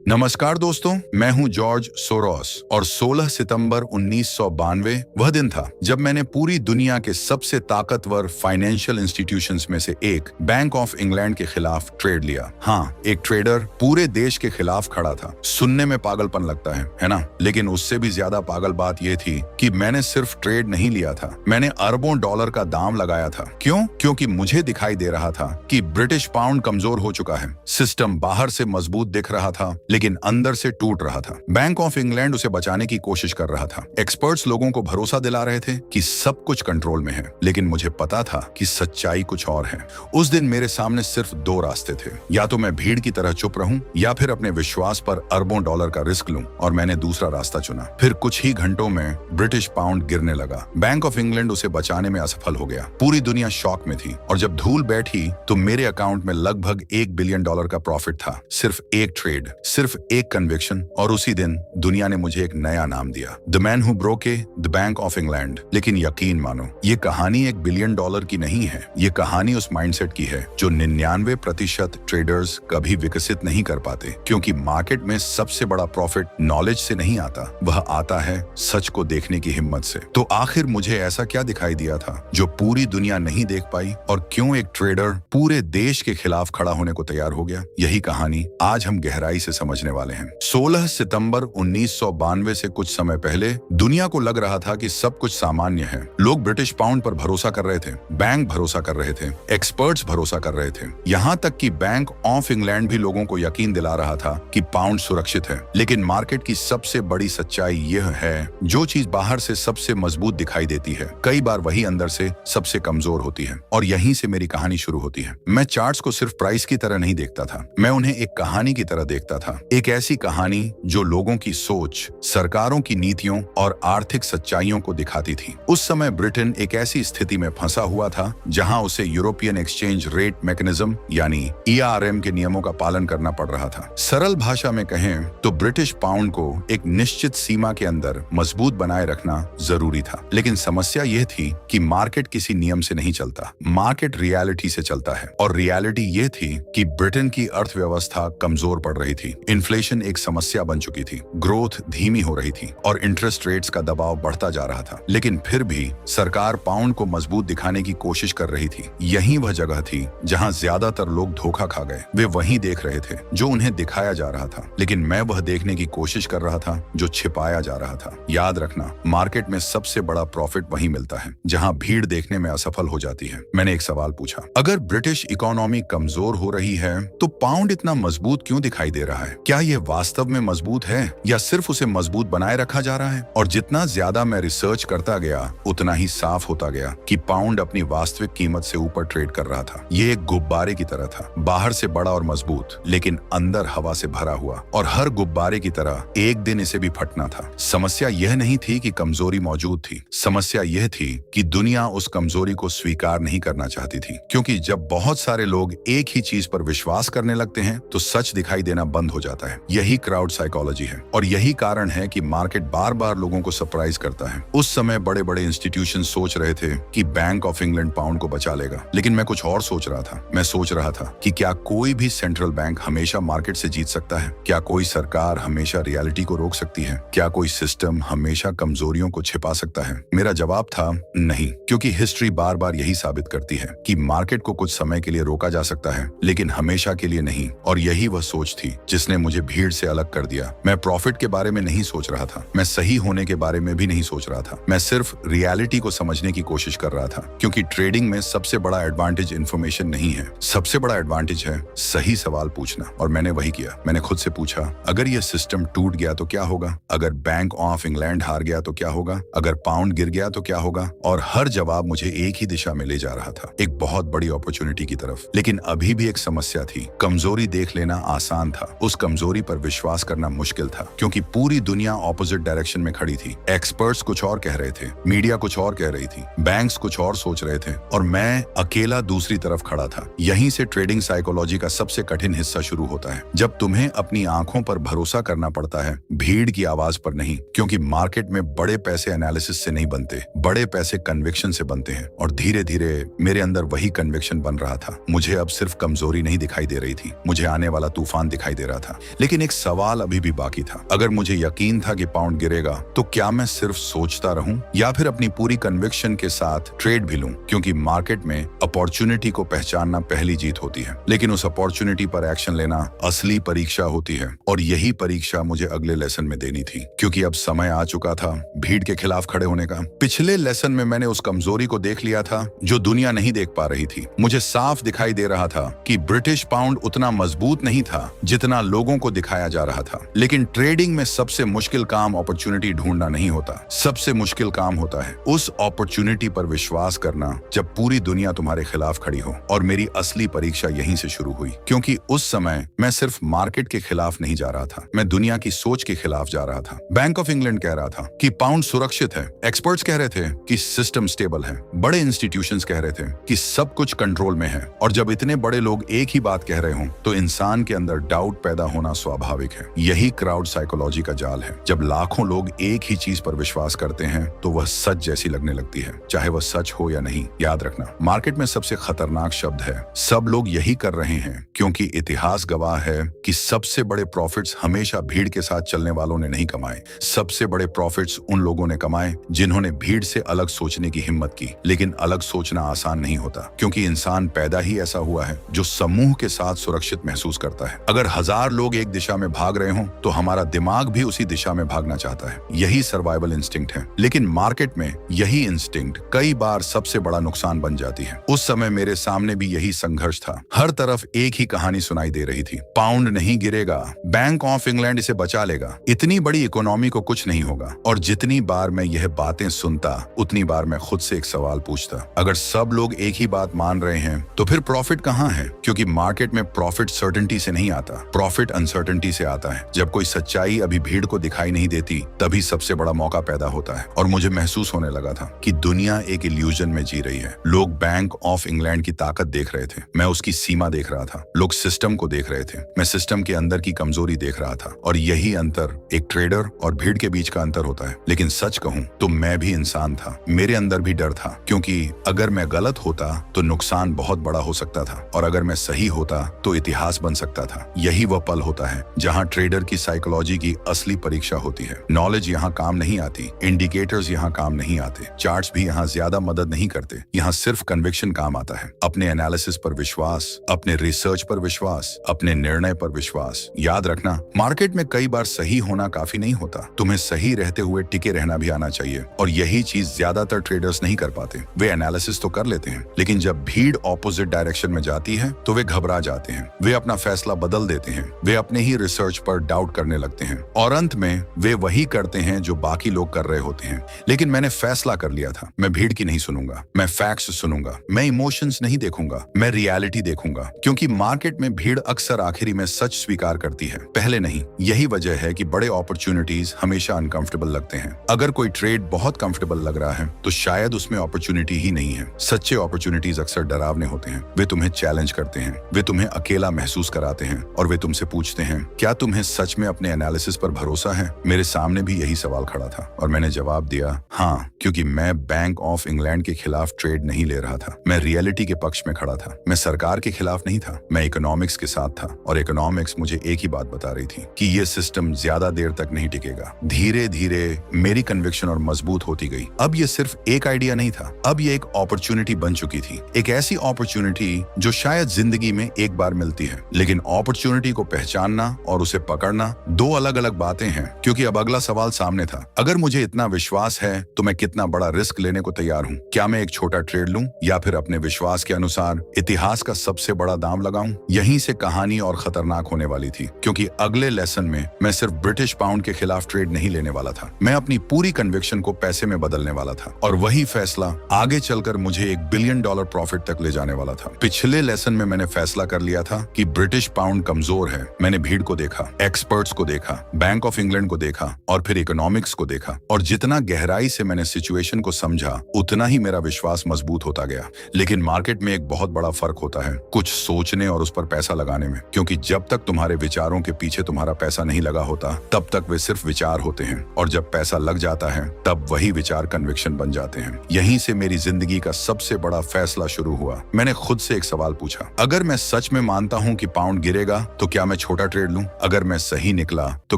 नमस्कार दोस्तों, मैं हूं जॉर्ज सोरोस और 16 सितंबर 1992 वह दिन था जब मैंने पूरी दुनिया के सबसे ताकतवर फाइनेंशियल इंस्टीट्यूशंस में से एक बैंक ऑफ इंग्लैंड के खिलाफ ट्रेड लिया। हाँ, एक ट्रेडर पूरे देश के खिलाफ खड़ा था। सुनने में पागलपन लगता है ना? लेकिन उससे भी ज्यादा पागल बात यह थी कि मैंने सिर्फ ट्रेड नहीं लिया था, मैंने अरबों डॉलर का दाम लगाया था। क्यों? क्योंकि मुझे दिखाई दे रहा था कि ब्रिटिश पाउंड कमजोर हो चुका है। सिस्टम बाहर से मजबूत दिख रहा था लेकिन अंदर से टूट रहा था। बैंक ऑफ इंग्लैंड उसे बचाने की कोशिश कर रहा था। एक्सपर्ट्स लोगों को भरोसा दिला रहे थे कि सब कुछ कंट्रोल में है, लेकिन मुझे पता था कि सच्चाई कुछ और है। उस दिन मेरे सामने सिर्फ दो रास्ते थे, या तो मैं भीड़ की तरह चुप रहूं या फिर अपने विश्वास पर अरबों डॉलर का रिस्क लूं, और मैंने दूसरा रास्ता चुना। फिर कुछ ही घंटों में ब्रिटिश पाउंड गिरने लगा। बैंक ऑफ इंग्लैंड उसे बचाने में असफल हो गया। पूरी दुनिया शॉक में थी और जब धूल बैठी तो मेरे अकाउंट में लगभग $1 बिलियन का प्रॉफिट था। सिर्फ एक ट्रेड, सिर्फ एक कन्विक्शन, और उसी दिन दुनिया ने मुझे एक नया नाम दिया, the man who broke the bank of England. लेकिन यकीन मानो, ये कहानी $1 बिलियन की नहीं है। ये कहानी उस माइंडसेट की है जो 99% ट्रेडर्स कभी विकसित नहीं कर पाते, क्योंकि मार्केट में सबसे बड़ा प्रॉफिट नॉलेज से नहीं आता, वह आता है सच को देखने की हिम्मत से। तो आखिर मुझे ऐसा क्या दिखाई दिया था जो पूरी दुनिया नहीं देख पाई, और क्यों एक ट्रेडर पूरे देश के खिलाफ खड़ा होने को तैयार हो गया? यही कहानी आज हम गहराई से समझने वाले हैं। 16 सितंबर 1992 से कुछ समय पहले दुनिया को लग रहा था कि सब कुछ सामान्य है। लोग ब्रिटिश पाउंड पर भरोसा कर रहे थे, बैंक भरोसा कर रहे थे, एक्सपर्ट्स भरोसा कर रहे थे, यहाँ तक कि बैंक ऑफ इंग्लैंड भी लोगों को यकीन दिला रहा था कि पाउंड सुरक्षित है। लेकिन मार्केट की सबसे बड़ी सच्चाई यह है, जो चीज बाहर से सबसे मजबूत दिखाई देती है, कई बार वही अंदर से सबसे कमजोर होती है। और यहीं से मेरी कहानी शुरू होती है। मैं चार्ट्स को सिर्फ प्राइस की तरह नहीं देखता था, मैं उन्हें एक कहानी की तरह देखता था। एक ऐसी कहानी जो लोगों की सोच, सरकारों की नीतियों और आर्थिक सच्चाइयों को दिखाती थी। उस समय ब्रिटेन एक ऐसी स्थिति में फंसा हुआ था जहां उसे यूरोपियन एक्सचेंज रेट मैकेनिज्म यानी ERM के नियमों का पालन करना पड़ रहा था। सरल भाषा में कहें तो ब्रिटिश पाउंड को एक निश्चित सीमा के अंदर मजबूत बनाए रखना जरूरी था। लेकिन समस्या यह थी कि मार्केट किसी नियम से नहीं चलता, मार्केट रियलिटी से चलता है। और रियलिटी यह थी कि ब्रिटेन की अर्थव्यवस्था कमजोर पड़ रही थी, इन्फ्लेशन एक समस्या बन चुकी थी, ग्रोथ धीमी हो रही थी और इंटरेस्ट रेट्स का दबाव बढ़ता जा रहा था। लेकिन फिर भी सरकार पाउंड को मजबूत दिखाने की कोशिश कर रही थी। यही वह जगह थी जहां ज्यादातर लोग धोखा खा गए। वे वही देख रहे थे जो उन्हें दिखाया जा रहा था, लेकिन मैं वह देखने की कोशिश कर रहा था जो छिपाया जा रहा था। याद रखना, मार्केट में सबसे बड़ा प्रॉफिट वही मिलता है जहां भीड़ देखने में असफल हो जाती है। मैंने एक सवाल पूछा, अगर ब्रिटिश इकोनॉमी कमजोर हो रही है तो पाउंड इतना मजबूत क्यों दिखाई दे रहा है? क्या यह वास्तव में मजबूत है या सिर्फ उसे मजबूत बनाए रखा जा रहा है? और जितना ज्यादा मैं रिसर्च करता गया उतना ही साफ होता गया कि पाउंड अपनी वास्तविक कीमत से ऊपर ट्रेड कर रहा था। ये एक गुब्बारे की तरह था, बाहर से बड़ा और मजबूत, लेकिन अंदर हवा से भरा हुआ, और हर गुब्बारे की तरह एक दिन इसे भी फटना था। समस्या यह नहीं थी कि कमजोरी मौजूद थी, समस्या यह थी कि दुनिया उस कमजोरी को स्वीकार नहीं करना चाहती थी। क्योंकि जब बहुत सारे लोग एक ही चीज पर विश्वास करने लगते हैं तो सच दिखाई देना बंद हो जाता है। यही क्राउड साइकोलॉजी है, और यही कारण है कि मार्केट बार बार लोगों को सरप्राइज करता है। उस समय बड़े बड़े इंस्टीट्यूशन सोच रहे थे कि बैंक ऑफ इंग्लैंड पाउंड को बचा लेगा, लेकिन मैं कुछ और सोच रहा था। मैं सोच रहा था कि क्या कोई भी सेंट्रल बैंक हमेशा मार्केट से जीत सकता है? क्या कोई सरकार हमेशा रियलिटी को रोक सकती है? क्या कोई सिस्टम हमेशा कमजोरियों को छिपा सकता है? मेरा जवाब था नहीं, क्योंकि हिस्ट्री बार बार यही साबित करती है कि मार्केट को कुछ समय के लिए रोका जा सकता है, लेकिन हमेशा के लिए नहीं। और यही वह सोच थी जिसने मुझे भीड़ से अलग कर दिया। मैं प्रॉफिट के बारे में नहीं सोच रहा था, मैं सही होने के बारे में भी नहीं सोच रहा था, मैं सिर्फ रियलिटी को समझने की कोशिश कर रहा था। क्योंकि ट्रेडिंग में सबसे बड़ा एडवांटेज इंफॉर्मेशन नहीं है, सबसे बड़ा एडवांटेज है सही सवाल पूछना। और मैंने वही किया। मैंने खुद से पूछा, अगर यह सिस्टम टूट गया तो क्या होगा? अगर बैंक ऑफ इंग्लैंड हार गया तो क्या होगा? अगर पाउंड गिर गया तो क्या होगा? और हर जवाब मुझे एक ही दिशा में ले जा रहा था, एक बहुत बड़ी अपॉर्चुनिटी की तरफ। लेकिन अभी भी एक समस्या थी। कमजोरी देख लेना आसान था, उस कमजोरी पर विश्वास करना मुश्किल था, क्योंकि पूरी दुनिया ऑपोजिट डायरेक्शन में खड़ी थी। एक्सपर्ट्स कुछ और कह रहे थे, मीडिया कुछ और कह रही थी, बैंक्स कुछ और सोच रहे थे, और मैं अकेला दूसरी तरफ खड़ा था। यहीं से ट्रेडिंग साइकोलॉजी का सबसे कठिन हिस्सा शुरू होता है, जब तुम्हें अपनी आंखों पर भरोसा करना पड़ता है, भीड़ की आवाज पर नहीं। क्योंकि मार्केट में बड़े पैसे एनालिसिस से नहीं बनते, बड़े पैसे कन्विक्शन से बनते हैं। और धीरे धीरे मेरे अंदर वही कन्विक्शन बन रहा था। मुझे अब सिर्फ कमजोरी नहीं दिखाई दे रही थी, मुझे आने वाला तूफान दिखाई दे रहा था। लेकिन एक सवाल अभी भी बाकी था। अगर मुझे यकीन था कि पाउंड गिरेगा तो क्या मैं सिर्फ सोचता रहूं या फिर अपनी पूरी कन्विक्शन के साथ ट्रेड भी लूं? क्योंकि मार्केट में अपॉर्चुनिटी को पहचानना पहली जीत होती है, लेकिन उस अपॉर्चुनिटी पर एक्शन लेना असली परीक्षा होती है। और यही परीक्षा मुझे अगले लेसन में देनी थी, क्योंकि अब समय आ चुका था भीड़ के खिलाफ खड़े होने का। पिछले लेसन में मैंने उस कमजोरी को देख लिया था जो दुनिया नहीं देख पा रही थी। मुझे साफ दिखाई दे रहा था कि ब्रिटिश पाउंड उतना मजबूत नहीं था जितना लोगों को दिखाया जा रहा था। लेकिन ट्रेडिंग में सबसे मुश्किल काम अपॉर्चुनिटी ढूंढना नहीं होता, सबसे मुश्किल काम होता है उस अपॉर्चुनिटी पर विश्वास करना जब पूरी दुनिया तुम्हारे खिलाफ खड़ी हो। और मेरी असली परीक्षा यहीं से शुरू हुई, क्योंकि उस समय मैं सिर्फ मार्केट के खिलाफ नहीं जा रहा था, मैं दुनिया की सोच के खिलाफ जा रहा था। बैंक ऑफ इंग्लैंड कह रहा था कि पाउंड सुरक्षित है, एक्सपर्ट्स कह रहे थे कि सिस्टम स्टेबल है, बड़े इंस्टीट्यूशंस कह रहे थे कि सब कुछ कंट्रोल में है। और जब इतने बड़े लोग एक ही बात कह रहे हों तो इंसान के अंदर डाउट पैदा होना स्वाभाविक है। यही क्राउड साइकोलॉजी का जाल है। जब लाखों लोग एक ही चीज पर विश्वास करते हैं तो वह सच जैसी लगने लगती है, चाहे वह सच हो या नहीं। याद रखना, मार्केट में सबसे खतरनाक शब्द है सब लोग यही कर रहे हैं, क्योंकि इतिहास गवाह है कि सबसे बड़े प्रॉफिट्स हमेशा भीड़ के साथ चलने वालों ने नहीं कमाए। सबसे बड़े प्रॉफिट्स उन लोगों ने कमाए जिन्होंने भीड़ से अलग सोचने की हिम्मत की। लेकिन अलग सोचना आसान नहीं होता, क्योंकि इंसान पैदा ही ऐसा हुआ है जो समूह के साथ सुरक्षित महसूस करता है। अगर 1000 लोग एक दिशा में भाग रहे हों तो हमारा दिमाग भी उसी दिशा में भागना चाहता है। यही सर्वाइवल इंस्टिंक्ट है। लेकिन मार्केट में यही इंस्टिंक्ट कई बार सबसे बड़ा नुकसान बन जाती है। उस समय मेरे सामने भी यही संघर्ष था। हर तरफ एक ही कहानी सुनाई दे रही थी, पाउंड नहीं गिरेगा, बैंक ऑफ इंग्लैंड इसे बचा लेगा, इतनी बड़ी इकोनॉमी को कुछ नहीं होगा। और जितनी बार मैं यह बातें सुनता उतनी बार मैं खुद से एक सवाल पूछता, अगर सब लोग एक ही बात मान रहे हैं तो फिर प्रॉफिट कहाँ है? क्योंकि मार्केट में प्रॉफिट सर्टेनिटी से नहीं आता, प्रॉफिट अनसर्टेनिटी से आता है। जब कोई सच्चाई अभी भीड़ को दिखाई नहीं देती तभी सबसे बड़ा मौका पैदा होता है। और मुझे महसूस होने लगा था कि दुनिया एक इल्यूजन में जी रही है। लोग बैंक ऑफ इंग्लैंड की ताकत देख रहे थे, मैं उसकी सीमा देख रहा था। लोग सिस्टम को देख रहे थे, मैं सिस्टम के अंदर की कमजोरी देख रहा था। और यही अंतर एक ट्रेडर और भीड़ के बीच का अंतर होता है। लेकिन सच कहूं तो मैं भी इंसान था, मेरे अंदर भी डर था, क्योंकि अगर मैं गलत होता तो नुकसान बहुत बड़ा हो सकता था, और अगर मैं सही होता तो इतिहास बन सकता था। यही वह पल होता है जहां ट्रेडर की साइकोलॉजी की असली परीक्षा होती है। नॉलेज यहाँ काम नहीं आती, इंडिकेटर्स यहाँ काम नहीं आते, चार्ट्स भी यहाँ ज्यादा मदद नहीं करते। यहाँ सिर्फ कन्विक्शन काम आता है। अपने एनालिसिस पर विश्वास, अपने रिसर्च पर विश्वास, अपने निर्णय पर विश्वास। याद रखना, मार्केट में कई बार सही होना काफी नहीं होता, तुम्हें सही रहते हुए टिके रहना भी आना चाहिए। और यही चीज ज्यादातर ट्रेडर्स नहीं कर पाते। वे एनालिसिस तो कर लेते हैं, लेकिन जब भीड़ ऑपोजिट डायरेक्शन में जाती है तो वे घबरा जाते हैं, वे अपना फैसला बदल देते हैं, वे अपने ही रिसर्च पर डाउट करने लगते हैं, और अंत में वे वही करते हैं जो बाकी लोग कर रहे होते हैं। लेकिन मैंने फैसला कर लिया था, मैं भीड़ की नहीं सुनूंगा, मैं फैक्ट्स सुनूंगा, मैं इमोशंस नहीं देखूंगा, मैं रियलिटी देखूंगा। क्योंकि मार्केट में भीड़ अक्सर आखिरी में सच स्वीकार करती है, पहले नहीं। यही वजह है कि बड़े अपॉर्चुनिटीज हमेशा अनकंफर्टेबल लगते हैं। अगर कोई ट्रेड बहुत कंफर्टेबल लग रहा है तो शायद उसमें अपॉर्चुनिटी ही नहीं है। सच्चे अपॉर्चुनिटीज अक्सर डरावने होते हैं। वे तुम्हें चैलेंज करते हैं, वे तुम्हें अकेला महसूस कराते हैं, और वे तुमसे पूछते हैं क्या तुम्हें सच में अपने एनालिसिस पर भरोसा है? मेरे सामने भी यही सवाल खड़ा था, और मैंने जवाब दिया हाँ, क्योंकि मैं बैंक ऑफ इंग्लैंड के खिलाफ ट्रेड नहीं ले रहा था। मैं रियलिटी के पक्ष में खड़ा था। मैं सरकार के खिलाफ नहीं था, मैं इकोनॉमिक्स के साथ था। और इकोनॉमिक्स मुझे एक ही बात बता रही थी कि ये सिस्टम ज्यादा देर तक नहीं टिकेगा। धीरे धीरे मेरी कन्विक्शन और मजबूत होती गई। अब ये सिर्फ एक आइडिया नहीं था, अब ये एक अपॉर्चुनिटी बन चुकी थी। एक ऐसी अपॉर्चुनिटी जो शायद जिंदगी में एक बार मिलती है। लेकिन अपॉर्चुनिटी को पहचानना और उसे पकड़ना दो अलग अलग बातें हैं। क्योंकि अब अगला सवाल सामने था, अगर मुझे इतना विश्वास है तो मैं कितना बड़ा रिस्क लेने को तैयार हूँ? क्या मैं एक छोटा ट्रेड लूं या फिर अपने विश्वास के अनुसार इतिहास का सबसे बड़ा दाम लगाऊं? यहीं से कहानी और खतरनाक होने वाली थी, क्योंकि अगले लेसन में मैं सिर्फ ब्रिटिश पाउंड के खिलाफ ट्रेड नहीं लेने वाला था, मैं अपनी पूरी कन्विक्शन को पैसे में बदलने वाला था। और वही फैसला आगे चलकर मुझे $1 बिलियन प्रॉफिट तक ले जाने वाला था। पिछले लेसन में मैंने फैसला कर लिया था कि ब्रिटिश पाउंड कमजोर है। मैंने भीड़ को देखा, एक्सपर्ट्स को देखा, बैंक ऑफ इंग्लैंड को देखा, और फिर इकोनॉमिक्स को देखा। और जितना गहराई से मैंने सिचुएशन को समझा उतना ही मेरा विश्वास मजबूत होता गया। लेकिन मार्केट में एक बहुत बड़ा फर्क होता है कुछ सोचने और उस पर पैसा लगाने में। क्योंकि जब तक तुम्हारे विचारों के पीछे तुम्हारा पैसा नहीं लगा होता तब तक वे सिर्फ विचार होते हैं, और जब पैसा लग जाता है तब वही विचार कन्विक्शन बन जाते हैं। यहीं से मेरी जिंदगी का सबसे बड़ा फैसला शुरू हुआ। मैंने खुद से एक सवाल पूछा, अगर मैं सच में मानता हूं कि पाउंड गिरेगा तो क्या मैं छोटा ट्रेड लूं? अगर मैं सही निकला तो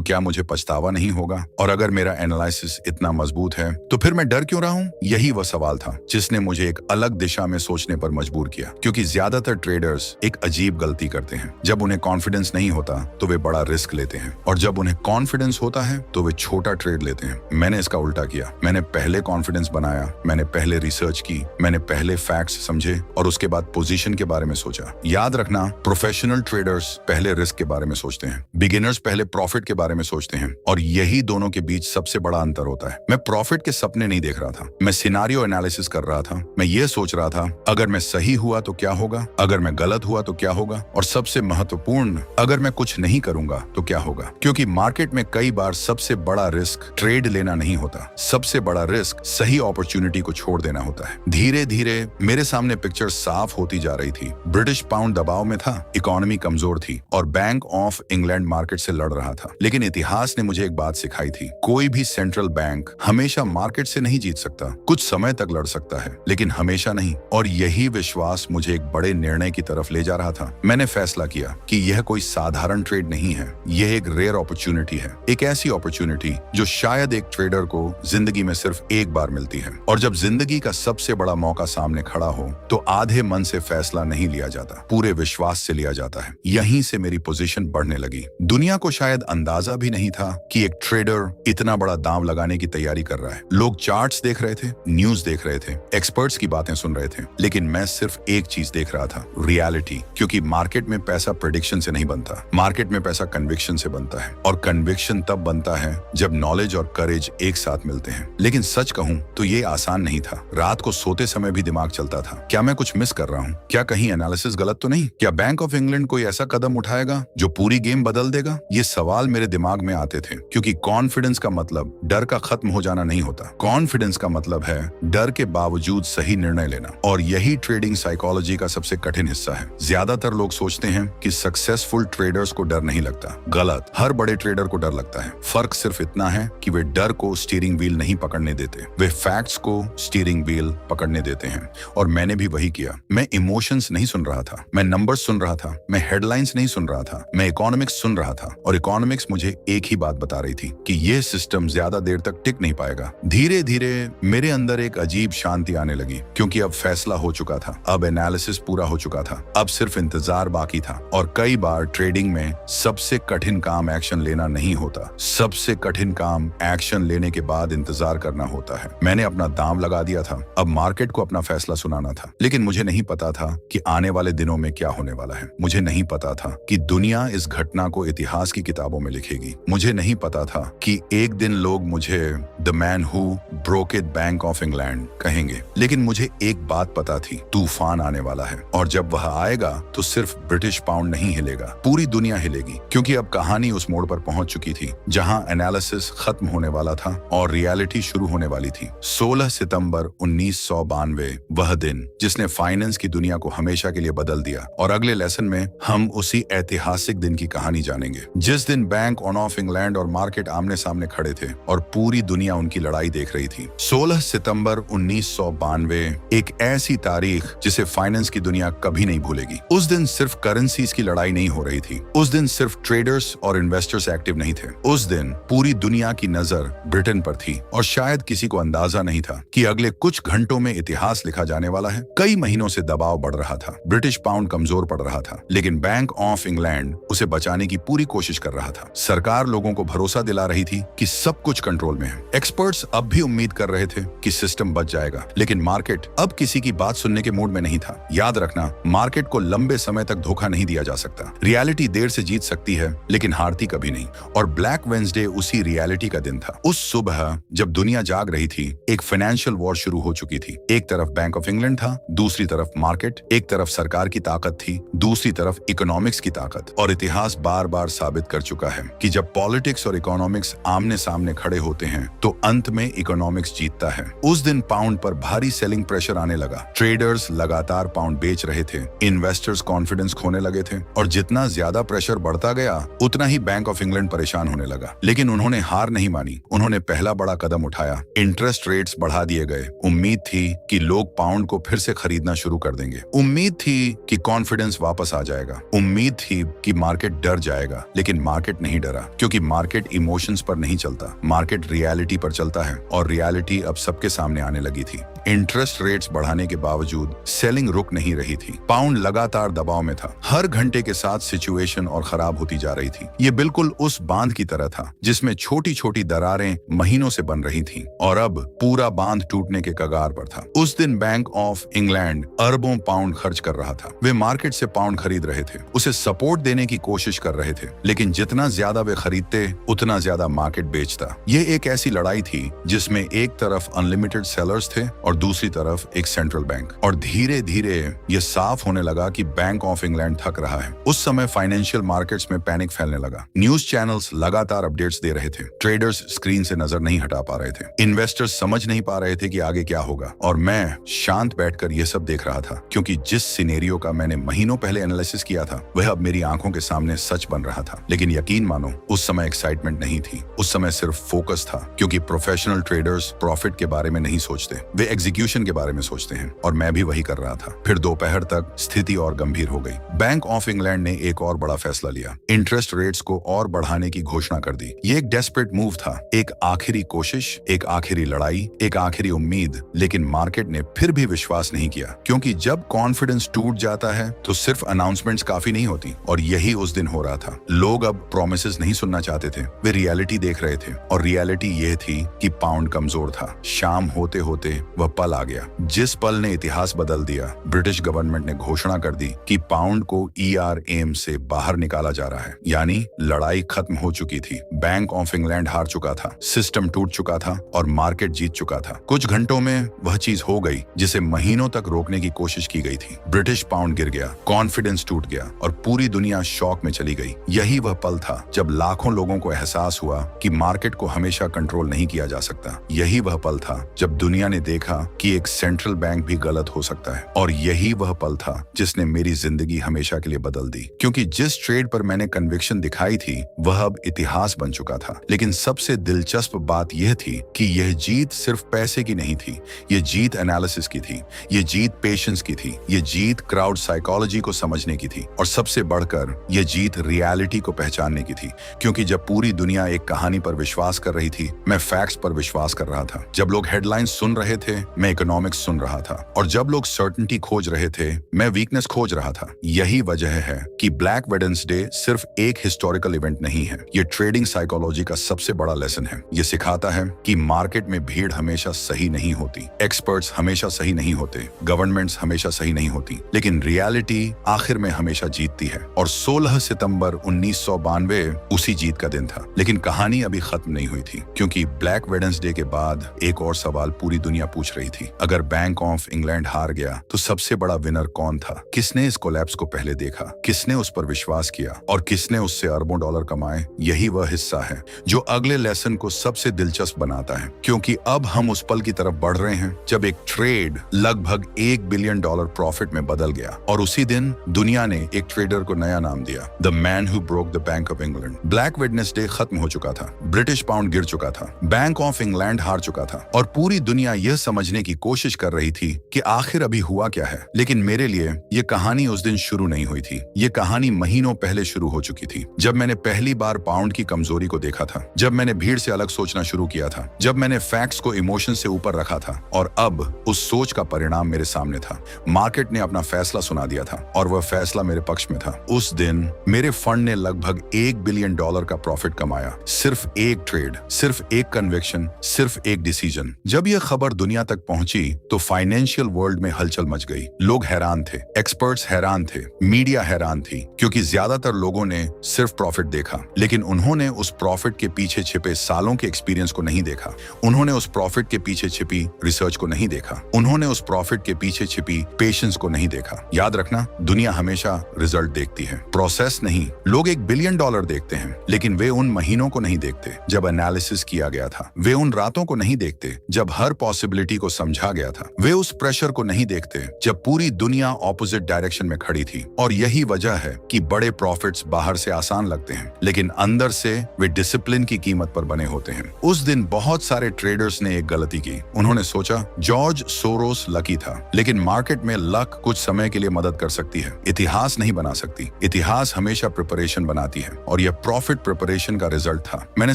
क्या मुझे पछतावा नहीं होगा? और अगर मेरा एनालिसिस इतना मजबूत है तो फिर मैं डर क्यों रहा हूं? यही वह सवाल था जिसने मुझे एक अलग दिशा में सोचने पर मजबूर किया। क्योंकि ज्यादातर ट्रेडर्स एक अजीब गलती करते हैं। जब उन्हें कॉन्फिडेंस नहीं होता तो वे बड़ा रिस्क लेते हैं, और जब उन्हें कॉन्फिडेंस होता है तो वे छोटा ट्रेड लेते हैं। मैंने इसका उल्टा किया। मैंने पहले कॉन्फिडेंस बनाया, मैंने पहले रिसर्च की, मैंने पहले फैक्ट्स समझे और उसके बाद पोजीशन के बारे में सोचा। याद रखना, प्रोफेशनल ट्रेडर्स पहले रिस्क के बारे में सोचते हैं, बिगिनर्स पहले प्रॉफिट के बारे में सोचते हैं, और यही दोनों के बीच सबसे बड़ा अंतर होता है। मैं प्रॉफिट के सपने नहीं देख रहा था, मैं सिनारियो एनालिसिस कर रहा था। मैं ये सोच रहा था, अगर मैं सही हुआ तो क्या होगा, अगर मैं गलत हुआ तो क्या होगा, और सबसे महत्वपूर्ण, अगर मैं कुछ नहीं करूंगा तो क्या होगा। क्योंकि मार्केट में कई बार सबसे बड़ा रिस्क ट्रेड लेना नहीं होता, सबसे बड़ा रिस्क सही अपॉर्चुनिटी को छोड़ देना होता है। धीरे धीरे मेरे सामने पिक्चर साफ होती जा रही थी। ब्रिटिश पाउंड दबाव में था, इकोनॉमी कमजोर थी, और बैंक ऑफ इंग्लैंड मार्केट से लड़ रहा था। लेकिन इतिहास ने मुझे एक बात सिखाई थी, कोई भी सेंट्रल बैंक हमेशा मार्केट से नहीं जीत सकता। कुछ समय तक लड़ सकता है, लेकिन हमेशा नहीं। और यही विश्वास मुझे एक बड़े निर्णय की तरफ ले जा रहा था। मैंने फैसला किया कि यह कोई साधारण ट्रेड नहीं है, यह एक रेयर अपॉर्चुनिटी है, एक ऐसी अपॉर्चुनिटी जो शायद एक ट्रेडर को जिंदगी में सिर्फ एक बार मिलती है। और जब जिंदगी का सबसे बड़ा मौका सामने खड़ा हो तो आधे मन से फैसला नहीं लिया जाता, पूरे विश्वास से लिया जाता है। यहीं से मेरी पोजीशन बढ़ने लगी। दुनिया को शायद अंदाजा भी नहीं था कि एक ट्रेडर इतना बड़ा दांव लगाने की तैयारी कर रहा है। लोग चार्ट्स देख रहे थे, न्यूज देख रहे थे, एक्सपर्ट्स की बातें सुन रहे थे, लेकिन मैं सिर्फ एक चीज देख रहा था, रियलिटी। क्योंकि मार्केट में पैसा प्रेडिक्शन से नहीं बनता, मार्केट में पैसा कन्विक्शन से बनता है, और कन्विक्शन तब बनता है जब नॉलेज और करेज एक साथ मिलते हैं। लेकिन सच कहूं तो ये आसान नहीं था। रात को सोते समय भी दिमाग चलता था, क्या मैं कुछ मिस कर रहा हूँ? क्या कहीं एनालिसिस गलत तो नहीं? क्या बैंक ऑफ इंग्लैंड कोई ऐसा कदम उठाएगा जो पूरी गेम बदल देगा? ये सवाल मेरे दिमाग में आते थे। क्योंकि कॉन्फिडेंस का मतलब डर का खत्म हो जाना नहीं होता, कॉन्फिडेंस का मतलब है डर के बावजूद सही निर्णय लेना। और यही ट्रेडिंग साइकोलॉजी का सबसे कठिन हिस्सा है। ज्यादातर लोग सोचते हैं कि सक्सेसफुल ट्रेडर्स को डर नहीं लगता। गलत, हर बड़े ट्रेडर को डर लगता है। फर्क सिर्फ इतना है कि वे डर को स्टीयरिंग व्हील नहीं पकड़ने देते, वे फैक्ट्स को स्टीयरिंग व्हील पकड़ने देते हैं। और मैंने भी वही किया। मैं इमोशंस नहीं सुन रहा था, मैं नंबर्स सुन रहा था, मैं हेडलाइंस नहीं सुन रहा था, मैं इकोनॉमिक्स सुन रहा था। और इकोनॉमिक्स मुझे एक ही बात बता रही थी कि यह सिस्टम ज्यादा देर तक टिक नहीं पाएगा। धीरे धीरे मेरे अंदर एक अजीब शांति आने लगी, क्योंकि अब फैसला हो चुका था, अब एनालिसिस पूरा हो चुका था, अब सिर्फ इंतजार बाकी था। और कई बार ट्रेडिंग में सबसे कठिन काम एक्शन लेना नहीं होता, सबसे कठिन काम एक्शन लेने के बाद इंतजार करना होता है। मैंने अपना दांव लगा दिया था, अब मार्केट को अपना फैसला सुनाना था। लेकिन मुझे नहीं पता था कि आने वाले दिनों में क्या होने वाला है। मुझे नहीं पता था कि दुनिया इस घटना को इतिहास की किताबों में लिखेगी। मुझे नहीं पता था कि एक दिन लोग मुझे the man who broke it bank of England कहेंगे। लेकिन मुझे एक बात पता थी, तूफान आने वाला है, और जब वह आएगा तो सिर्फ ब्रिटिश पाउंड नहीं हिलेगा, पूरी दुनिया हिलेगी। क्योंकि अब कहानी उस मोड़ पर पहुंच चुकी थी जहां एनालिसिस खत्म होने वाला था और रियलिटी शुरू होने वाली थी। 16 सितंबर 1992, वह दिन जिसने फाइनेंस की दुनिया को हमेशा के लिए बदल दिया। और अगले लेसन में हम उसी ऐतिहासिक दिन की कहानी जानेंगे, जिस दिन बैंक ऑफ इंग्लैंड और मार्केट आमने सामने खड़े थे और पूरी दुनिया उनकी लड़ाई देख रही थी। 16 सितंबर 1992 एक ऐसी तारीख जिसे फाइनेंस की दुनिया कभी नहीं भूलेगी। उस दिन सिर्फ करेंसीज की लड़ाई नहीं हो रही थी, उस दिन सिर्फ ट्रेडर्स और इन्वेस्टर्स एक्टिव नहीं थे। उस दिन पूरी दुनिया की नजर ब्रिटेन पर थी, और शायद किसी को अंदाजा नहीं था कि अगले कुछ घंटों में इतिहास लिखा जाने वाला है। कई महीनों से दबाव बढ़ रहा था, ब्रिटिश पाउंड कमजोर पड़ रहा था, लेकिन बैंक ऑफ इंग्लैंड उसे बचाने की पूरी कोशिश कर रहा था। सरकार लोगों को भरोसा दिला रही थी कि सब कुछ कंट्रोल में है। एक्सपर्ट्स अब भी उम्मीद कर रहे थे कि सिस्टम बच जाएगा, लेकिन मार्केट अब किसी की बात सुनने के मूड में नहीं था। याद रखना, मार्केट को लंबे समय तक धोखा नहीं दिया जा सकता। रियलिटी देर से जीत सकती है, लेकिन हारती कभी नहीं। और ब्लैक वेडनेसडे उसी रियलिटी का दिन था। उस सुबह जब दुनिया जाग रही थी, एक फाइनेंशियल वॉर शुरू हो चुकी थी। एक तरफ बैंक ऑफ इंग्लैंड था, दूसरी तरफ मार्केट। एक तरफ सरकार की ताकत थी, दूसरी तरफ इकोनॉमिक्स की ताकत। और इतिहास बार बार साबित कर चुका है कि जब पॉलिटिक्स और इकोनॉमिक्स आमने सामने खड़े होते हैं तो तो अंत में इकोनॉमिक्स जीतता है। उस दिन पाउंड पर भारी सेलिंग प्रेशर आने लगा। ट्रेडर्स लगातार पाउंड बेच रहे थे, इन्वेस्टर्स कॉन्फिडेंस खोने लगे थे और जितना ज्यादा प्रेशर बढ़ता गया उतना ही बैंक ऑफ इंग्लैंड परेशान होने लगा। लेकिन उन्होंने हार नहीं मानी। उन्होंने पहला बड़ा कदम उठाया, इंटरेस्ट रेट्स बढ़ा दिए गए। उम्मीद थी कि लोग पाउंड को फिर से खरीदना शुरू कर देंगे। उम्मीद थी कि कॉन्फिडेंस वापस आ जाएगा। उम्मीद थी कि मार्केट डर जाएगा। लेकिन मार्केट नहीं डरा, क्योंकि मार्केट इमोशंस पर नहीं चलता, मार्केट रियलिटी पर चलता है और रियलिटी अब सबके सामने आने लगी थी। इंटरेस्ट रेट्स बढ़ाने के बावजूद सेलिंग रुक नहीं रही थी। पाउंड लगातार दबाव में था। हर घंटे के साथ सिचुएशन और खराब होती जा रही थी। ये बिल्कुल उस बांध की तरह था जिसमें छोटी छोटी दरारें महीनों से बन रही थीं और अब पूरा बांध टूटने के कगार पर था। उस दिन बैंक ऑफ इंग्लैंड अरबों पाउंड खर्च कर रहा था। वे मार्केट से पाउंड खरीद रहे थे, उसे सपोर्ट देने की कोशिश कर रहे थे। लेकिन जितना ज्यादा वे खरीदते उतना ज्यादा मार्केट बेचता। ये एक ऐसी लड़ाई थी जिसमें एक तरफ अनलिमिटेड सेलर्स थे और दूसरी तरफ एक सेंट्रल बैंक। और धीरे धीरे ये साफ होने लगा कि बैंक ऑफ इंग्लैंड थक रहा है। उस समय फाइनेंशियल मार्केट्स में पैनिक फैलने लगा। न्यूज चैनल्स लगातार अपडेट्स दे रहे थे। ट्रेडर्स स्क्रीन से नजर नहीं हटा पा रहे थे। इन्वेस्टर्स समझ नहीं पा रहे थे कि आगे क्या होगा। और मैं शांत बैठकर यह सब देख रहा था, क्योंकि जिस सिनेरियो का मैंने महीनों पहले एनालिसिस किया था वह अब मेरी आंखों के सामने सच बन रहा था। लेकिन यकीन मानो, उस समय एक्साइटमेंट नहीं थी, उस समय सिर्फ फोकस था। क्योंकि प्रोफेशनल ट्रेडर्स प्रॉफिट के बारे में नहीं सोचते, वे एग्जीक्यूशन के बारे में सोचते हैं। और मैं भी वही कर रहा था। फिर दोपहर तक स्थिति और गंभीर हो गई। बैंक ऑफ इंग्लैंड ने एक और बड़ा फैसला लिया। इंटरेस्ट रेट्स को और बढ़ाने की घोषणा कर दी। ये एक डेस्परेट मूव था, एक आखिरी कोशिश, एक आखिरी लड़ाई, एक आखिरी उम्मीद। लेकिन मार्केट ने फिर भी विश्वास नहीं किया, क्योंकि जब कॉन्फिडेंस टूट जाता है तो सिर्फ अनाउंसमेंट्स काफी नहीं होती। और यही उस दिन हो रहा था। लोग अब प्रोमिसेस नहीं सुनना चाहते थे, वे रियलिटी देख रहे थे। और रियलिटी ये थी कि पाउंड कमजोर था। शाम होते होते वह पल आ गया, जिस पल ने इतिहास बदल दिया। ब्रिटिश गवर्नमेंट ने घोषणा कर दी कि पाउंड को ERM से बाहर निकाला जा रहा है। यानी लड़ाई खत्म हो चुकी थी। बैंक ऑफ इंग्लैंड हार चुका था, सिस्टम टूट चुका था और मार्केट जीत चुका था। कुछ घंटों में वह चीज हो गई जिसे महीनों तक रोकने की कोशिश की गई थी। ब्रिटिश पाउंड गिर गया, कॉन्फिडेंस टूट गया और पूरी दुनिया शॉक में चली गई। यही वह पल था जब लाखों लोगों को एहसास हुआ कि मार्केट को हमेशा कंट्रोल नहीं किया जा सकता। यही वह पल था जब दुनिया ने देखा कि एक सेंट्रल बैंक भी गलत हो सकता है। और यही वह पल था जिसने मेरी जिंदगी हमेशा के लिए बदल दी। क्योंकि जिस ट्रेड पर मैंने कन्विक्शन दिखाई थी वह अब इतिहास बन चुका था। लेकिन सबसे दिलचस्प बात यह थी कि यह जीत सिर्फ पैसे की नहीं थी, यह जीत एनालिसिस की थी, यह जीत पेशेंस की थी, यह जीत क्राउड साइकोलॉजी को समझने की थी और सबसे बढ़कर यह जीत रियलिटी को पहचानने की थी। क्योंकि जब पूरी दुनिया एक कहानी पर विश्वास कर रही थी, मैं फैक्ट्स पर विश्वास कर रहा था। जब लोग हेडलाइंस सुन रहे थे, मैं इकोनॉमिक्स सुन रहा था। और जब लोग सर्टेनिटी खोज रहे थे, मैं वीकनेस खोज रहा था। यही वजह है कि ब्लैक वेडनेसडे सिर्फ एक हिस्टोरिकल इवेंट नहीं है, ये ट्रेडिंग साइकोलॉजी का सबसे बड़ा लेसन है। ये सिखाता है कि मार्केट में भीड़ हमेशा सही नहीं होती, एक्सपर्ट्स हमेशा सही नहीं होते, गवर्नमेंट्स हमेशा सही नहीं होती, लेकिन रियलिटी आखिर में हमेशा जीतती है। और 16 सितंबर 1992 उसी जीत का दिन था। लेकिन कहानी अभी खत्म नहीं हुई थी, क्योंकि ब्लैक वेडनेसडे के बाद एक और सवाल पूरी दुनिया पूछ रही थी। अगर बैंक ऑफ इंग्लैंड हार गया तो सबसे बड़ा विनर कौन था? किसने इस कोलैप्स को पहले देखा? किसने उस पर विश्वास किया और किसने उससे अरबों डॉलर कमाए? यही वह हिस्सा है जो अगले लेसन को सबसे दिलचस्प बनाता है, क्योंकि अब हम उस पल की तरफ बढ़ रहे हैं जब एक ट्रेड लगभग $1 बिलियन प्रॉफिट में बदल गया। और उसी दिन दुनिया ने एक ट्रेडर को नया नाम दिया, the man who broke the bank of England. Black Wednesday खत्म हो चुका था, ब्रिटिश पाउंड गिर चुका था, बैंक ऑफ इंग्लैंड हार चुका था और पूरी दुनिया यह समझने की कोशिश कर रही थी कि आखिर अभी हुआ क्या है। लेकिन मेरे लिए यह कहानी उस दिन शुरू नहीं हुई थी, ये कहानी महीनों पहले शुरू हो चुकी थी। जब मैंने पहली बार पाउंड की कमजोरी को देखा था, जब मैंने भीड़ से अलग सोचना शुरू किया था, जब मैंने फैक्ट्स को इमोशन से ऊपर रखा था। और अब उस सोच का परिणाम मेरे सामने था। मार्केट ने अपना फैसला सुना दिया था और वह फैसला मेरे पक्ष में था। उस दिन मेरे फंड ने लगभग $1 बिलियन का प्रॉफिट कमाया। सिर्फ एक ट्रेड, सिर्फ एक कन्विक्शन, सिर्फ एक डिसीजन। जब यह खबर दुनिया तक तक पहुंची तो फाइनेंशियल वर्ल्ड में हलचल मच गई। लोग हैरान थे, एक्सपर्ट्स हैरान थे, मीडिया हैरान थी, क्योंकि ज्यादातर लोगों ने सिर्फ प्रॉफिट देखा, लेकिन उन्होंने उस प्रॉफिट के पीछे छिपे सालों के एक्सपीरियंस को नहीं देखा। उन्होंने उस प्रॉफिट के पीछे छिपी रिसर्च को नहीं देखा। उन्होंने उस प्रॉफिट के पीछे छिपी पेशेंस को नहीं देखा। याद रखना, दुनिया हमेशा रिजल्ट देखती है, प्रोसेस नहीं। लोग $1 बिलियन देखते हैं, लेकिन वे उन महीनों को नहीं देखते जब एनालिसिस किया गया था। वे उन रातों को नहीं देखते जब हर पॉसिबिलिटी को समझा गया था। वे उस प्रेशर को नहीं देखते जब पूरी दुनिया ऑपोजिट डायरेक्शन में खड़ी थी। और यही वजह है कि बड़े प्रॉफिट्स बाहर से आसान लगते हैं, लेकिन अंदर से वे डिसिप्लिन की कीमत पर बने होते हैं। उस दिन बहुत सारे ट्रेडर्स ने एक गलती की। उन्होंने सोचा जॉर्ज सोरोस लकी था, लेकिन मार्केट में लक कुछ समय के लिए मदद कर सकती है, इतिहास नहीं बना सकती। इतिहास हमेशा प्रिपरेशन बनाती है, और यह प्रॉफिट प्रिपरेशन का रिजल्ट था। मैंने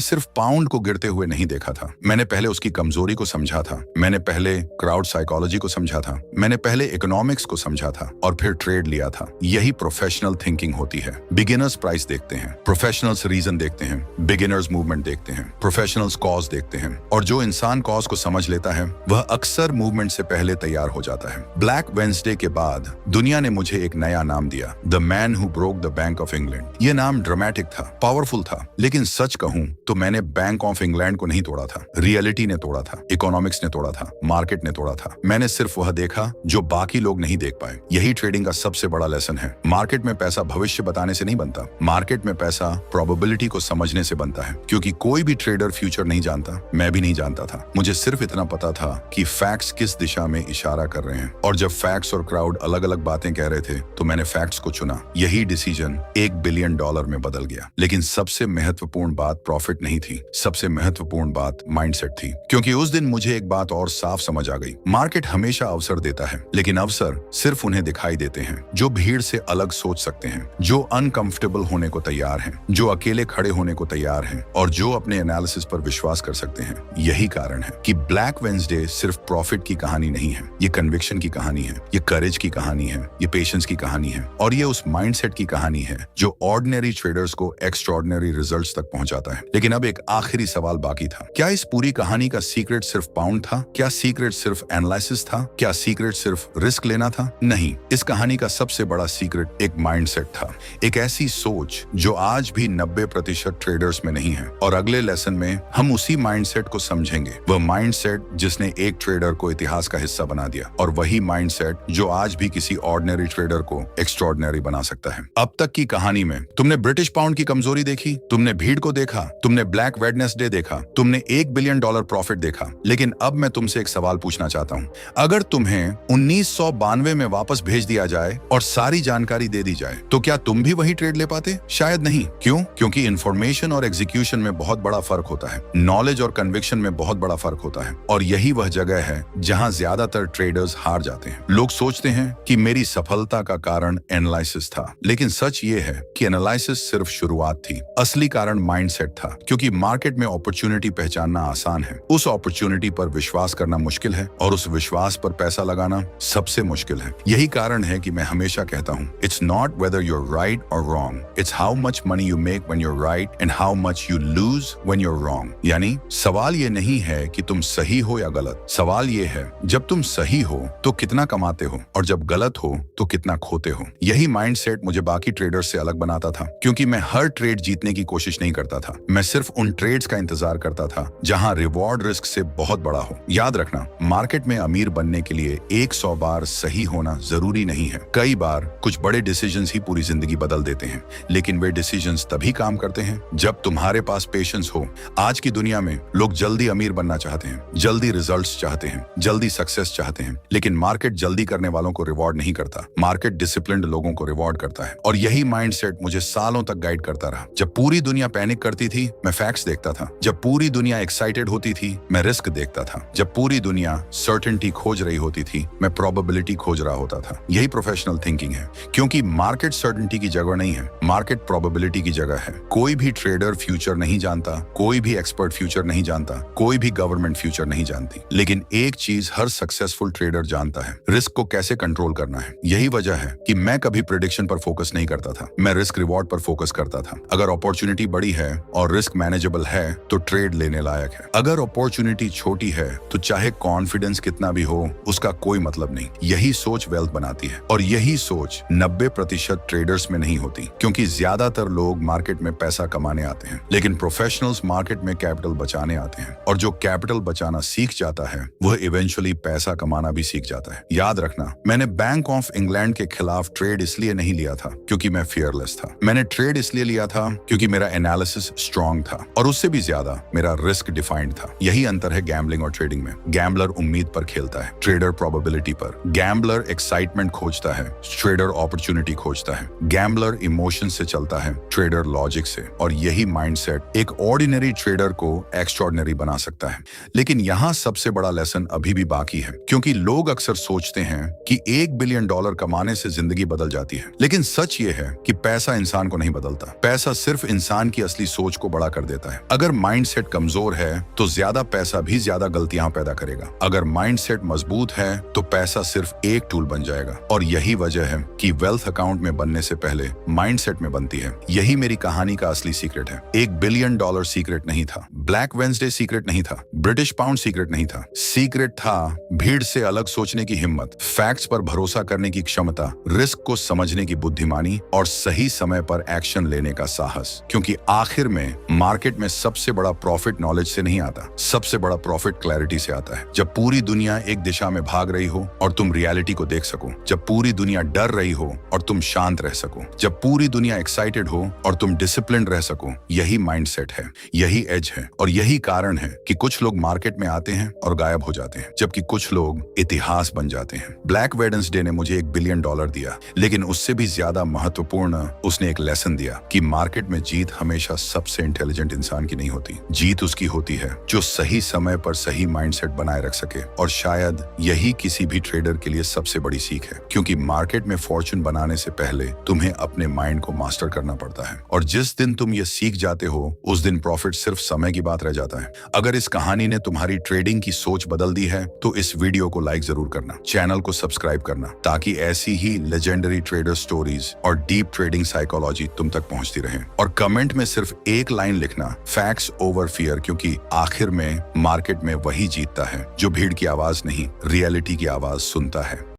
सिर्फ पाउंड को गिरते हुए नहीं देखा था, मैंने पहले उसकी कमजोरी को समझा था, मैंने पहले क्राउड साइकोलॉजी को समझा था, मैंने पहले इकोनॉमिक्स को समझा था, और फिर ट्रेड लिया था। यही प्रोफेशनल थिंकिंग होती है। बिगिनर्स प्राइस देखते हैं, प्रोफेशनल्स रीजन देखते हैं, बिगिनर्स मूवमेंट देखते हैं, प्रोफेशनल्स कॉज देखते हैं, और जो इंसान कॉज को समझ लेता है वह अक्सर मूवमेंट से पहले तैयार हो जाता है। ब्लैक वेंसडे के बाद दुनिया ने मुझे एक नया नाम दिया, the man who broke the bank of England. यह नाम ड्रामेटिक था, पावरफुल था, लेकिन सच कहूं तो मैंने बैंक ऑफ इंग्लैंड को नहीं तोड़ा था, रियलिटी ने तोड़ा था, इकोनॉमिक्स ने तोड़ा था, मार्केट ने तोड़ा था। मैंने सिर्फ वह देखा जो बाकी लोग नहीं देख पाए। यही ट्रेडिंग का सबसे बड़ा लेसन है। मार्केट में पैसा भविष्य बताने से नहीं बनता, मार्केट में पैसा प्रोबेबिलिटी को समझने से बनता है। क्योंकि कोई भी ट्रेडर फ्यूचर नहीं जानता, मैं भी नहीं जानता था। मुझे सिर्फ इतना पता था कि फैक्ट्स किस दिशा में इशारा कर रहे हैं, और जब फैक्ट्स और क्राउड अलग अलग बातें कह रहे थे तो मैंने फैक्ट्स को चुना। यही डिसीजन $1 बिलियन में बदल गया। लेकिन सबसे महत्वपूर्ण बात प्रॉफिट नहीं थी, सबसे महत्वपूर्ण बात माइंडसेट थी। क्योंकि उस दिन मुझे एक बात और साफ समझ आ गई, मार्केट हमेशा अवसर देता है, लेकिन अवसर सिर्फ उन्हें दिखाई देते हैं जो भीड़ से अलग सोच सकते हैं, जो अनकंफर्टेबल होने को तैयार हैं, जो अकेले खड़े होने को तैयार हैं, और जो अपने एनालिसिस पर विश्वास कर सकते हैं। यही कारण है कि ब्लैक वेंसडे सिर्फ प्रॉफिट की कहानी नहीं है, ये कन्विक्शन की कहानी है, ये करेज की कहानी है, ये पेशेंस की कहानी है, और ये उस माइंडसेट की कहानी है जो ऑर्डिनरी ट्रेडर्स को एक्स्ट्राऑर्डिनरी रिजल्ट्स तक पहुंचाता है। लेकिन अब एक आखिरी सवाल बाकी था, क्या इस पूरी कहानी का सीक्रेट सिर्फ पाउंड था? क्या सीक्रेट सिर्फ एनालिसिस था? क्या सीक्रेट सिर्फ रिस्क लेना था? नहीं, इस कहानी का सबसे बड़ा सीक्रेट एक माइंडसेट था, एक ऐसी सोच जो आज भी 90% ट्रेडर्स में नहीं है। और अगले लेसन में हम उसी माइंडसेट को समझेंगे, वह माइंडसेट जिसने एक ट्रेडर को इतिहास का हिस्सा बना दिया, और वही माइंडसेट जो आज भी किसी ऑर्डिनरी ट्रेडर को एक्स्ट्राऑर्डिनरी बना सकता है। अब तक की कहानी में तुमने ब्रिटिश पाउंड की कमजोरी देखी, तुमने भीड़ को देखा, तुमने ब्लैक वेडनेसडे देखा, तुमने $1 बिलियन प्रॉफिट देखा। लेकिन अब मैं तुमसे एक सवाल पूछना चाहता हूं, अगर तुम्हें 1992 में वापस भेज दिया जाए और सारी जानकारी दे दी जाए, तो क्या तुम भी वही ट्रेड ले पाते? शायद नहीं। क्यों? क्योंकि इंफॉर्मेशन और एग्जीक्यूशन में बहुत बड़ा फर्क होता है, नॉलेज और कन्विक्शन में बहुत बड़ा फर्क होता है, और यही वह जगह है जहां ज्यादातर ट्रेडर्स हार जाते हैं। लोग सोचते हैं कि मेरी सफलता का कारण एनालिसिस था, लेकिन सच ये है कि एनालिसिस सिर्फ शुरुआत थी, असली कारण माइंडसेट था। क्योंकि मार्केट में अपॉर्चुनिटी पहचानना आसान है, उस अपॉर्चुनिटी पर विश्वास करना मुश्किल है, और उस विश्वास पर पैसा लगाना सबसे मुश्किल है। यही कारण है कि मैं हमेशा कहता हूँ, it's not whether you're right और wrong, it's how much money you make when you're right and how much you lose when you're wrong. यानी सवाल ये नहीं है कि तुम सही हो या गलत, सवाल ये है जब तुम सही हो तो कितना कमाते हो, और जब गलत हो तो कितना खोते हो। यही माइंडसेट मुझे बाकी ट्रेडर्स से अलग बनाता था, क्योंकि मैं हर ट्रेड जीतने की कोशिश नहीं करता था। मैं सिर्फ उन ट्रेड्स का इंतजार करता था जहां रिवॉर्ड रिस्क से बहुत बड़ा हो। याद रखना, मार्केट में अमीर बनने के लिए 100 बार सही होना जरूरी नहीं है। कई बार कुछ बड़े डिसीजंस ही पूरी जिंदगी बदल देते हैं, लेकिन वे डिसीजंस तभी काम करते हैं जब तुम्हारे पास पेशेंस हो। आज की दुनिया में लोग जल्दी अमीर बनना चाहते हैं, जल्दी रिजल्ट्स चाहते हैं, जल्दी सक्सेस चाहते हैं, लेकिन मार्केट जल्दी करने वालों को रिवॉर्ड नहीं करता, मार्केट डिसिप्लिन्ड लोगों को रिवॉर्ड करता है। और यही माइंडसेट मुझे सालों तक गाइड करता रहा। जब पूरी दुनिया पैनिक करती थी, मैं फैक्ट्स देखता था। जब पूरी दुनिया एक्साइटेड होती थी, मैं रिस्क देखता था। जब पूरी दुनिया सर्टेनिटी खोज रही होती थी, मैं प्रोबेबिलिटी खोज रहा होता था। यही प्रोफेशनल थिंकिंग है, क्योंकि मार्केट सर्टेनिटी की जगह नहीं है, मार्केट प्रोबेबिलिटी की जगह है। कोई भी ट्रेडर फ्यूचर नहीं जानता, कोई भी एक्सपर्ट फ्यूचर नहीं जानता, कोई भी गवर्नमेंट फ्यूचर नहीं जानती, लेकिन एक चीज हर सक्सेसफुल ट्रेडर जानता है, रिस्क को कैसे कंट्रोल करना है। यही वजह है कि मैं कभी प्रेडिक्शन पर फोकस नहीं करता था, मैं रिस्क रिवॉर्ड पर फोकस करता था। अगर अपॉर्चुनिटी बड़ी है और रिस्क मैनेजेबल है तो ट्रेड लेने लायक है। अगर अपॉर्चुनिटी छोटी है तो चाहे चाहे कॉन्फिडेंस कितना भी हो, उसका कोई मतलब नहीं। यही सोच वेल्थ बनाती है और यही सोच 90% ट्रेडर्स में नहीं होती, क्योंकि ज्यादातर लोग मार्केट में पैसा कमाने आते हैं, लेकिन प्रोफेशनल्स मार्केट में कैपिटल बचाने आते हैं। और जो कैपिटल बचाना सीख जाता है वह इवेंचुअली पैसा कमाना भी सीख जाता है। याद रखना, मैंने बैंक ऑफ इंग्लैंड के खिलाफ ट्रेड इसलिए नहीं लिया था क्योंकि मैं फियरलेस था। मैंने ट्रेड इसलिए लिया था क्योंकि मेरा एनालिसिस स्ट्रांग था और उससे भी ज्यादा मेरा रिस्क डिफाइंड था। यही अंतर है गैम्बलिंग और ट्रेडिंग में। गैम्बलर उम्मीद पर खेलता है, ट्रेडर प्रोबेबिलिटी पर। गैम्बलर एक्साइटमेंट खोजता है, ट्रेडर अपॉर्चुनिटी खोजता है। गैम्बलर इमोशन से चलता है, ट्रेडर लॉजिक से। और यही माइंडसेट एक ऑर्डिनरी ट्रेडर को एक्स्ट्राऑर्डिनरी बना सकता है। लेकिन यहाँ सबसे बड़ा लेसन अभी भी बाकी है, क्योंकि लोग अक्सर सोचते हैं कि $1 बिलियन कमाने से जिंदगी बदल जाती है। लेकिन सच ये है कि पैसा इंसान को नहीं बदलता। पैसा सिर्फ इंसान की असली सोच को बड़ा कर देता है। अगर माइंडसेट कमजोर है तो ज्यादा पैसा भी ज्यादा गलतियां पैदा करेगा। अगर माइंडसेट मजबूत है तो पैसा सिर्फ एक टूल बन जाएगा। और यही वजह है कि वेल्थ अकाउंट में बनने से पहले माइंडसेट में बनती है। यही मेरी कहानी का असली सीक्रेट है। $1 बिलियन सीक्रेट नहीं था, ब्लैक वेंसडे सीक्रेट नहीं था, ब्रिटिश पाउंड सीक्रेट नहीं था। सीक्रेट था भीड़ से अलग सोचने की हिम्मत, फैक्ट्स पर भरोसा करने की क्षमता, रिस्क को समझने की बुद्धिमानी और सही समय पर एक्शन लेने का साहस। क्योंकि आखिर में मार्केट में सबसे बड़ा प्रॉफिट नॉलेज से नहीं आता, सबसे बड़ा प्रॉफिट क्लैरिटी से आता है। जब पूरी दुनिया एक दिशा में भाग रही हो और तुम रियलिटी को देख सको, जब पूरी दुनिया डर रही हो और तुम शांत रह सको, जब पूरी दुनिया एक्साइटेड हो और तुम डिसिप्लिन रह सको, यही माइंडसेट है, यही एज है। और यही कारण है कि कुछ लोग मार्केट में आते हैं और गायब हो जाते हैं, जबकि कुछ लोग इतिहास बन जाते हैं। ब्लैक वेडनेसडे ने मुझे $1 बिलियन दिया, लेकिन उससे भी ज्यादा महत्वपूर्ण उसने एक लेसन दिया कि मार्केट में जीत हमेशा सबसे इंटेलिजेंट इंसान की नहीं होती। जीत उसकी होती है जो सही समय पर सही माइंडसेट बनाए रख सके। और शायद यही किसी भी ट्रेडर के लिए सबसे बड़ी सीख है, क्योंकि मार्केट में फॉर्चून बनाने से पहले तुम्हें अपने माइंड को मास्टर करना पड़ता है। और जिस दिन तुम ये सीख जाते हो उस दिन प्रॉफिट सिर्फ समय की बात रह जाता है। अगर इस कहानी ने तुम्हारी ट्रेडिंग की सोच बदल दी है तो इस वीडियो को लाइक जरूर करना, चैनल को सब्सक्राइब करना, ताकि ऐसी ही लेजेंडरी ट्रेडर स्टोरीज और डीप ट्रेडिंग साइकोलॉजी तुम तक पहुंचती रहे। और कमेंट में सिर्फ एक लाइन लिखना, फैक्ट्स ओवर फियर, क्योंकि आखिर में मार्केट में वही जीतता है जो भीड़ की आवाज नहीं, रियलिटी की आवाज सुनता है।